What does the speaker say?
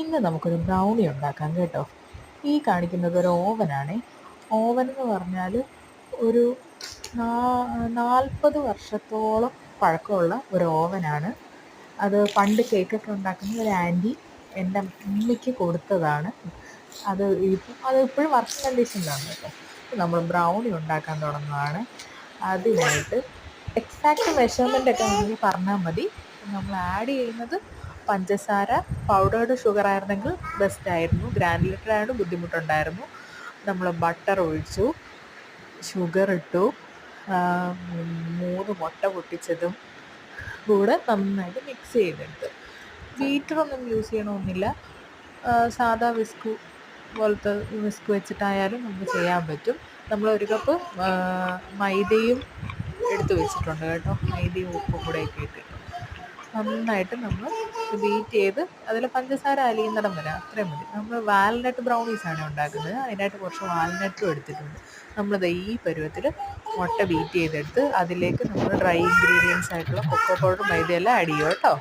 ഇന്ന് നമുക്കൊരു ബ്രൗണി ഉണ്ടാക്കാം കേട്ടോ. ഈ കാണിക്കുന്നത് ഒരു ഓവനാണേ. ഓവൻ എന്ന് പറഞ്ഞാൽ ഒരു 40 വർഷത്തോളം പഴക്കമുള്ള ഒരു ഓവനാണ്. അത് പണ്ട് കേക്കൊക്കെ ഉണ്ടാക്കുന്ന ഒരു ആൻറ്റി എൻ്റെ ഉമ്മയ്ക്ക് കൊടുത്തതാണ്. അത് ഇപ്പോഴും വർക്കിംഗ് കണ്ടീഷനിലാണ് കേട്ടോ. നമ്മൾ ബ്രൗണി ഉണ്ടാക്കാൻ തുടങ്ങുകയാണ്. അതിനായിട്ട് എക്സാക്റ്റ് മെഷർമെൻ്റ് ഒക്കെ വേണമെങ്കിൽ പറഞ്ഞാൽ മതി. നമ്മൾ ആഡ് ചെയ്യുന്നത് പഞ്ചസാര, പൗഡേർഡ് ഷുഗർ ആയിരുന്നെങ്കിൽ ബെസ്റ്റ് ആയിരുന്നു. ഗ്രാനുലേറ്റഡ് ആയതുകൊണ്ട് ബുദ്ധിമുട്ടുണ്ടായിരുന്നു. നമ്മൾ ബട്ടർ ഒഴിച്ചു, ഷുഗർ ഇട്ടു, 3 മുട്ട പൊട്ടിച്ചതും കൂടെ നന്നായിട്ട് മിക്സ് ചെയ്തെടുത്ത്. ബീറ്ററൊന്നും യൂസ് ചെയ്യണമെന്നില്ല. സാധാ വിസ്ക് പോലത്തെ വിസ്ക് വെച്ചിട്ടായാലും നമുക്ക് ചെയ്യാൻ പറ്റും. നമ്മൾ 1 കപ്പ് മൈദയും എടുത്ത് വെച്ചിട്ടുണ്ട് കേട്ടോ. മൈദയും ഉപ്പും കൂടെയൊക്കെ ഇട്ടിട്ട് നന്നായിട്ട് നമ്മൾ ബീറ്റ് ചെയ്ത് അതിൽ പഞ്ചസാര അലിയുന്നിടം വരെ അത്രയും മതി. നമ്മൾ വാൽനട്ട് ബ്രൗണീസാണ് ഉണ്ടാക്കുന്നത്. അതിനായിട്ട് കുറച്ച് വാൽനട്ടും എടുത്തിട്ടുണ്ട്. നമ്മളിത് ഈ പരുവത്തിൽ മുട്ട ബീറ്റ് ചെയ്തെടുത്ത് അതിലേക്ക് നമ്മൾ ഡ്രൈ ഇൻഗ്രീഡിയൻസ് ആയിട്ടുള്ള കൊക്കോ പൗഡർ, മൈദയെല്ലാം ആഡ് ചെയ്യും കേട്ടോ.